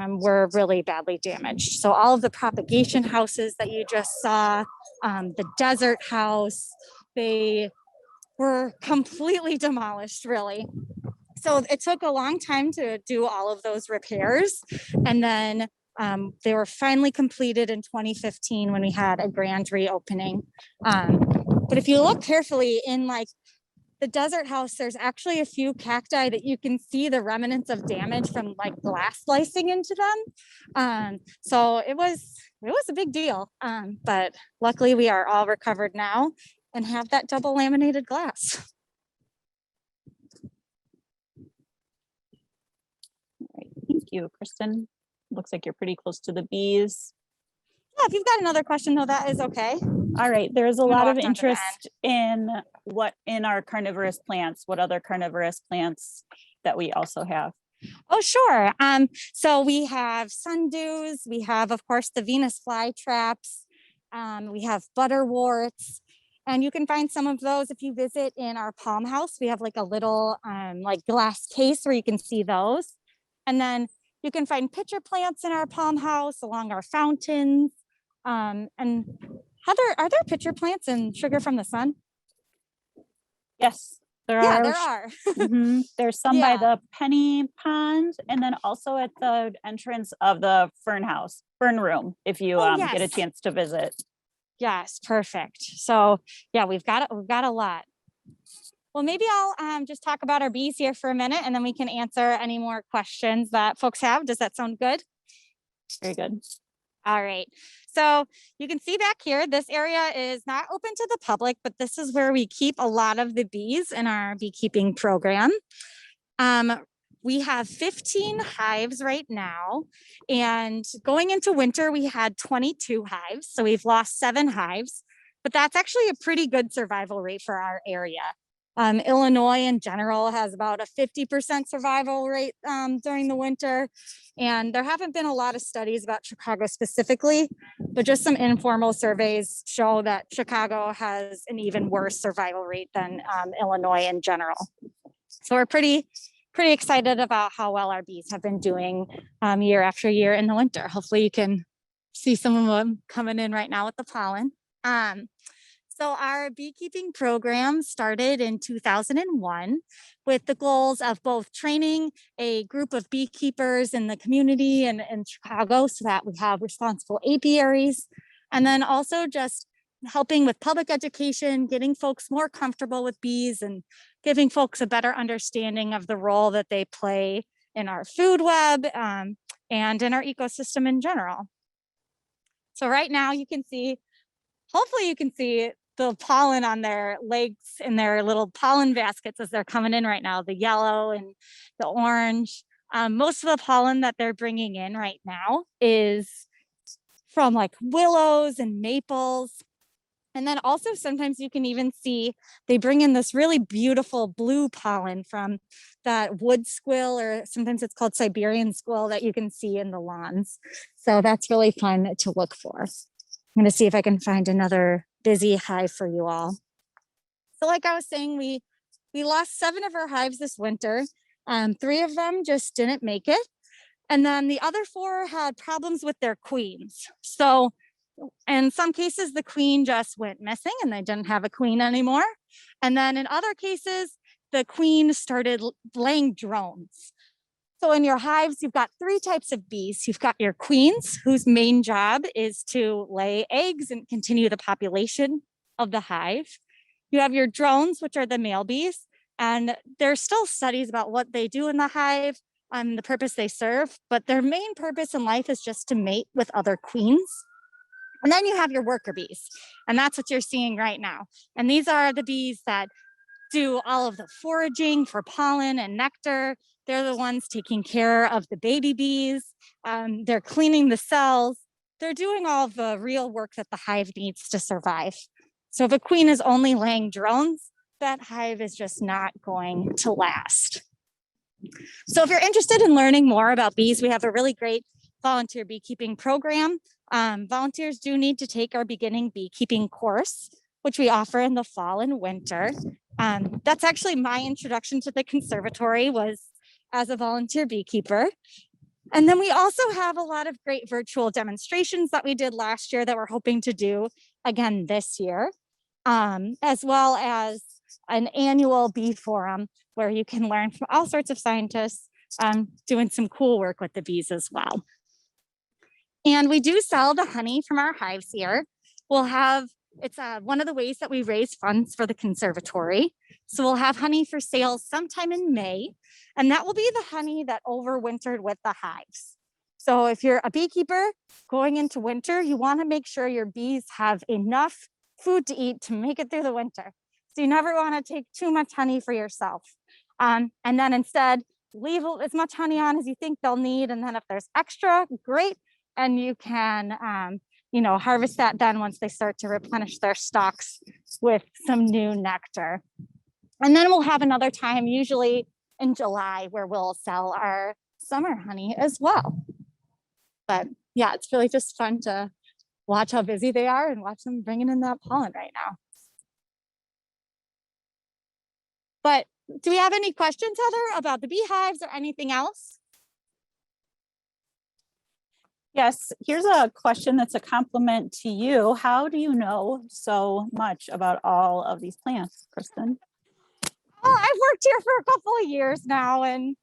[SPEAKER 1] were really badly damaged. So all of the propagation houses that you just saw, the desert house. They were completely demolished, really. So it took a long time to do all of those repairs. And then they were finally completed in 2015 when we had a grand reopening. But if you look carefully in like the desert house, there's actually a few cacti that you can see the remnants of damage from like glass slicing into them. So it was a big deal. But luckily we are all recovered now and have that double laminated glass.
[SPEAKER 2] All right, thank you, Kristen. Looks like you're pretty close to the bees.
[SPEAKER 1] Yeah, if you've got another question though, that is okay.
[SPEAKER 2] All right, there's a
[SPEAKER 1] I'm gonna
[SPEAKER 2] lot of
[SPEAKER 1] walk down to the
[SPEAKER 2] interest in our carnivorous plants. What other carnivorous plants that we also have?
[SPEAKER 1] Oh, sure. So we have sundews. We have, of course, the Venus flytraps. We have butterworts. And you can find some of those if you visit in our palm house. We have like a little like glass case where you can see those. And then you can find pitcher plants in our palm house along our fountains. And Heather, are there pitcher plants in Sugar from the Sun?
[SPEAKER 2] Yes, there
[SPEAKER 1] Yeah,
[SPEAKER 2] are.
[SPEAKER 1] there are.
[SPEAKER 2] There's some by the penny pond, and then also at the entrance of the fern room, if you get a chance to visit.
[SPEAKER 1] Yes, perfect. So yeah, we've got a lot. Well, maybe I'll just talk about our bees here for a minute, and then we can answer any more questions that folks have. Does that sound good?
[SPEAKER 2] Very good.
[SPEAKER 1] All right. So you can see back here, this area is not open to the public, but this is where we keep a lot of the bees in our beekeeping program. We have 15 hives right now, and going into winter, we had 22 hives. So we've lost 7 hives, but that's actually a pretty good survival rate for our area. Illinois in general has about a 50% survival rate during the winter. And there haven't been a lot of studies about Chicago specifically, but just some informal surveys show that Chicago has an even worse survival rate than Illinois in general. So we're pretty excited about how well our bees have been doing year after year in the winter. Hopefully you can see some of them coming in right now with the pollen. So our beekeeping program started in 2001 with the goals of both training a group of beekeepers in the community and in Chicago so that we have responsible apiaries, and then also just helping with public education, getting folks more comfortable with bees and giving folks a better understanding of the role that they play in our food web and in our ecosystem in general. So right now you can see, hopefully you can see the pollen on their legs in their little pollen baskets as they're coming in right now, the yellow and the orange. Most of the pollen that they're bringing in right now is from like willows and maples. And then also sometimes you can even see they bring in this really beautiful blue pollen from that wood squill, or sometimes it's called Siberian squill, that you can see in the lawns. So that's really fun to look for. I'm going to see if I can find another busy hive for you all. So like I was saying, we lost 7 of our hives this winter. 3 of them just didn't make it. And then the other 4 had problems with their queens. So in some cases, the queen just went missing and they didn't have a queen anymore. And then in other cases, the queen started laying drones. So in your hives, you've got 3 types of bees. You've got your queens, whose main job is to lay eggs and continue the population of the hive. You have your drones, which are the male bees. And there's still studies about what they do in the hive and the purpose they serve. But their main purpose in life is just to mate with other queens. And then you have your worker bees. And that's what you're seeing right now. And these are the bees that do all of the foraging for pollen and nectar. They're the ones taking care of the baby bees. They're cleaning the cells. They're doing all of the real work that the hive needs to survive. So if a queen is only laying drones, that hive is just not going to last. So if you're interested in learning more about bees, we have a really great volunteer beekeeping program. Volunteers do need to take our beginning beekeeping course, which we offer in the fall and winter. That's actually my introduction to the conservatory, was as a volunteer beekeeper. And then we also have a lot of great virtual demonstrations that we did last year that we're hoping to do again this year, as well as an annual bee forum where you can learn from all sorts of scientists doing some cool work with the bees as well. And we do sell the honey from our hives here. We'll have, it's one of the ways that we raise funds for the conservatory. So we'll have honey for sale sometime in May, and that will be the honey that overwintered with the hives. So if you're a beekeeper going into winter, you want to make sure your bees have enough food to eat to make it through the winter. So you never want to take too much honey for yourself. And then instead, leave as much honey on as you think they'll need. And then if there's extra, great. And you can, you know, harvest that then once they start to replenish their stocks with some new nectar. And then we'll have another time, usually in July, where we'll sell our summer honey as well. But yeah, it's really just fun to watch how busy they are and watch them bringing in that pollen right now. But do we have any questions, Heather, about the beehives or anything else?
[SPEAKER 2] Yes, here's a question that's a compliment to you. How do you know so much about all of these plants, Kristen?
[SPEAKER 1] Well, I've worked here for a couple of years now, and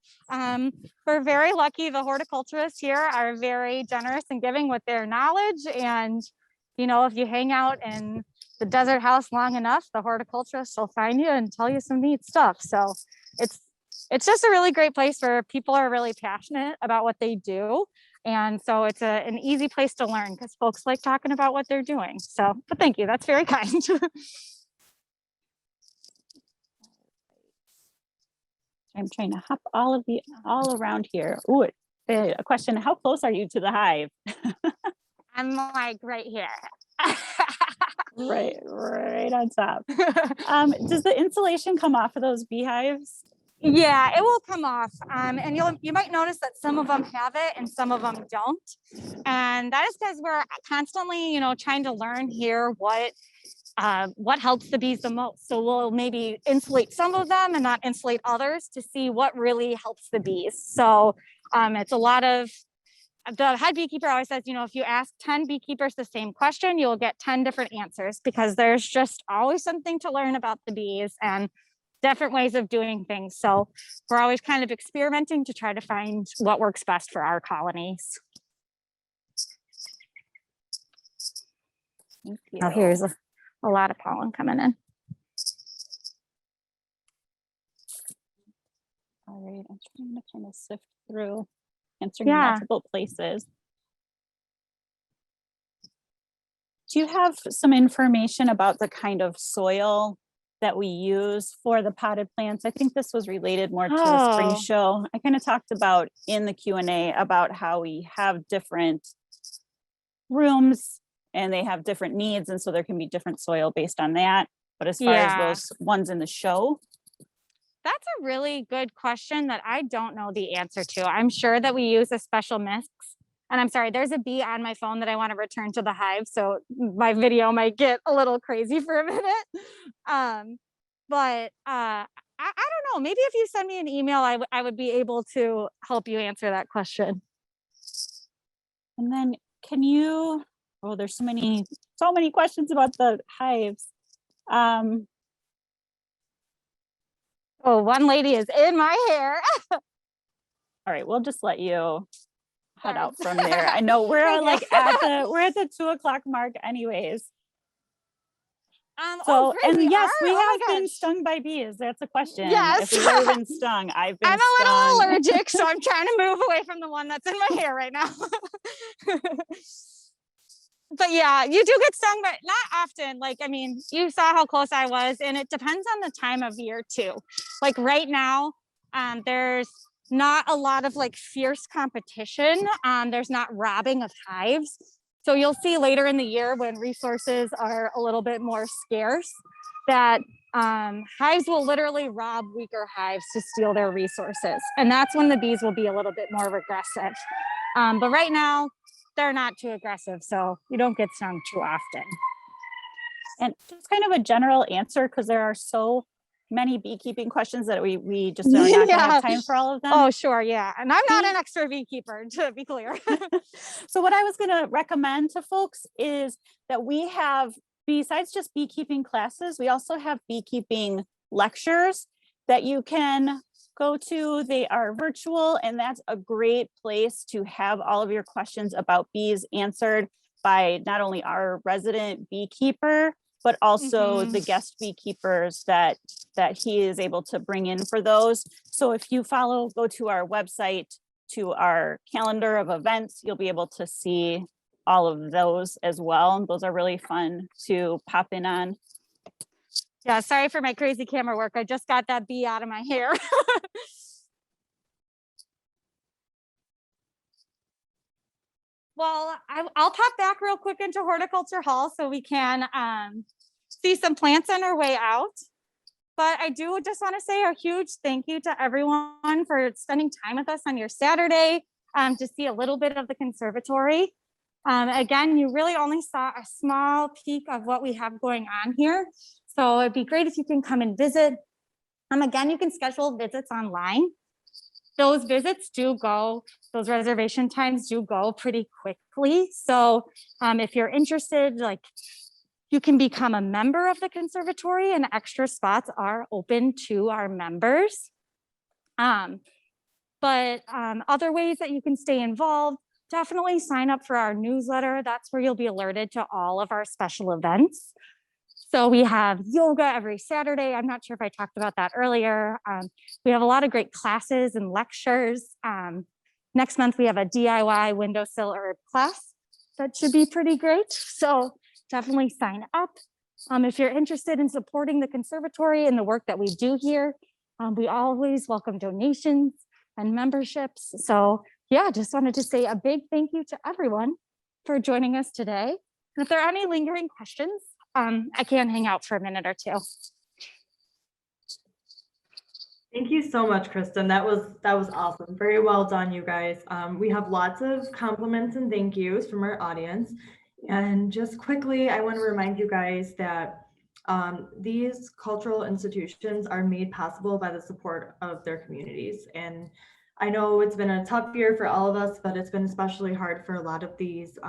[SPEAKER 1] we're very lucky. The horticulturists here are very generous and giving with their knowledge. And, you know, if you hang out in the desert house long enough, the horticulturist will find you and tell you some neat stuff. So it's just a really great place where people are really passionate about what they do. And so it's an easy place to learn because folks like talking about what they're doing. So, but thank you. That's very kind.
[SPEAKER 2] I'm trying to hop all around here. Ooh, a question. How close are you to the hive?
[SPEAKER 1] I'm like right here.
[SPEAKER 2] right on top. Does the insulation come off of those beehives?
[SPEAKER 1] Yeah, it will come off. And you might notice that some of them have it and some of them don't. And that is because we're constantly, you know, trying to learn here what helps the bees the most. So we'll maybe insulate some of them and not insulate others to see what really helps the bees. So it's a lot of, the head beekeeper always says, you know, if you ask 10 beekeepers the same question, you'll get 10 different answers because there's just always something to learn about the bees and different ways of doing things. So we're always kind of experimenting to try to find what works best for our colonies. Oh, here's a lot of pollen coming in.
[SPEAKER 2] All right, I'm trying to kind of sift through, answering multiple places. Do you have some information about the kind of soil that we use for the potted plants? I think this was related more to the spring show. I kind of talked about in the Q&A about how we have different rooms and they have different needs. And so there can be different soil based on that. But as far as those ones in the show.
[SPEAKER 1] That's a really good question that I don't know the answer to. I'm sure that we use a special mix. And I'm sorry, there's a bee on my phone that I want to return to the hive. So my video might get a little crazy for a minute. But I don't know. Maybe if you send me an email, I would be able to help you answer that question.
[SPEAKER 2] And then can you, oh, there's so many questions about the hives.
[SPEAKER 1] Oh, one lady is in my hair.
[SPEAKER 2] All right, we'll just let you head out from there. I know we're like at the 2 o'clock mark anyways. So, and yes, we have been stung by bees. That's a question.
[SPEAKER 1] Yes.
[SPEAKER 2] If we've ever been stung, I'm
[SPEAKER 1] a little allergic, so I'm trying to move away from the one that's in my hair right now. But yeah, you do get stung, but not often. Like, I mean, you saw how close I was, and it depends on the time of year too. Like right now, there's not a lot of like fierce competition. There's not robbing of hives. So you'll see later in the year when resources are a little bit more scarce that hives will literally rob weaker hives to steal their resources. And that's when the bees will be a little bit more aggressive. But right now, they're not too aggressive, so you don't get stung too often.
[SPEAKER 2] And just kind of a general answer, because there are so many beekeeping questions that we just are not gonna have time for all of them.
[SPEAKER 1] Oh, sure, yeah. And I'm not an expert beekeeper, to be clear.
[SPEAKER 2] So what I was gonna recommend to folks is that we have besides just beekeeping classes, we also have beekeeping lectures that you can go to. They are virtual, and that's a great place to have all of your questions about bees answered by not only our resident beekeeper, but also the guest beekeepers that he is able to bring in for those. So if you go to our website, to our calendar of events, you'll be able to see all of those as well. And those are really fun to pop in on.
[SPEAKER 1] Yeah, sorry for my crazy camera work. I just got that bee out of my hair. Well, I'll pop back real quick into Horticulture Hall so we can see some plants on our way out. But I do just want to say a huge thank you to everyone for spending time with us on your Saturday to see a little bit of the conservatory. Again, you really only saw a small peek of what we have going on here. So it'd be great if you can come and visit. Again, you can schedule visits online. Those visits do go, those reservation times do go pretty quickly. So if you're interested, like, you can become a member of the conservatory, and extra spots are open to our members. But other ways that you can stay involved, definitely sign up for our newsletter. That's where you'll be alerted to all of our special events. So we have yoga every Saturday. I'm not sure if I talked about that earlier. We have a lot of great classes and lectures. Next month, we have a DIY windowsill herb class. That should be pretty great. So definitely sign up. If you're interested in supporting the conservatory and the work that we do here, we always welcome donations and memberships. So yeah, just wanted to say a big thank you to everyone for joining us today. And if there are any lingering questions, I can hang out for a minute or two.
[SPEAKER 3] Thank you so much, Kristen. That was awesome. Very well done, you guys. We have lots of compliments and thank yous from our audience. And just quickly, I want to remind you guys that these cultural institutions are made possible by the support of their communities. And I know it's been a tough year for all of us, but it's been especially hard for a lot of these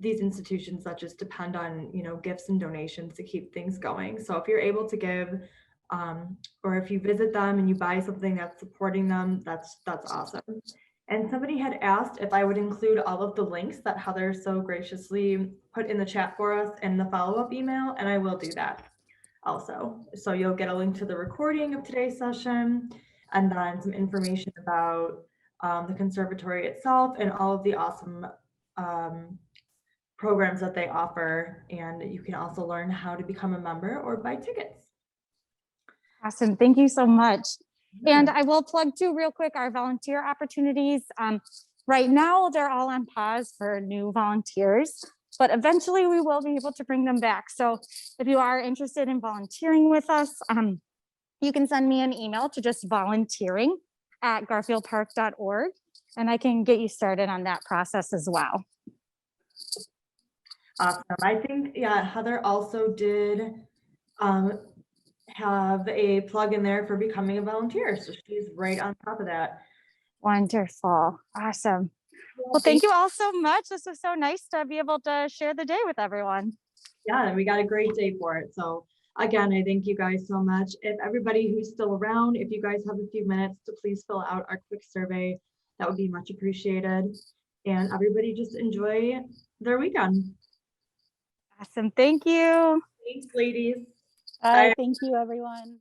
[SPEAKER 3] institutions that just depend on, you know, gifts and donations to keep things going. So if you're able to give, or if you visit them and you buy something that's supporting them, that's awesome. And somebody had asked if I would include all of the links that Heather so graciously put in the chat for us in the follow-up email, and I will do that also. So you'll get a link to the recording of today's session, and then some information about the conservatory itself and all of the awesome programs that they offer. And you can also learn how to become a member or buy tickets.
[SPEAKER 1] Awesome, thank you so much. And I will plug too real quick our volunteer opportunities. Right now, they're all on pause for new volunteers, but eventually we will be able to bring them back. So if you are interested in volunteering with us, you can send me an email to just volunteering@garfieldpark.org, and I can get you started on that process as well.
[SPEAKER 3] Awesome. I think, yeah, Heather also did have a plug in there for becoming a volunteer. So she's right on top of that.
[SPEAKER 1] Wonderful. Awesome. Well, thank you all so much. This was so nice to be able to share the day with everyone.
[SPEAKER 3] Yeah, we got a great day for it. So again, I thank you guys so much. If everybody who's still around, if you guys have a few minutes to please fill out our quick survey, that would be much appreciated. And everybody just enjoy their weekend.
[SPEAKER 1] Awesome. Thank you.
[SPEAKER 3] Thanks, ladies.
[SPEAKER 2] Bye. Thank you, everyone.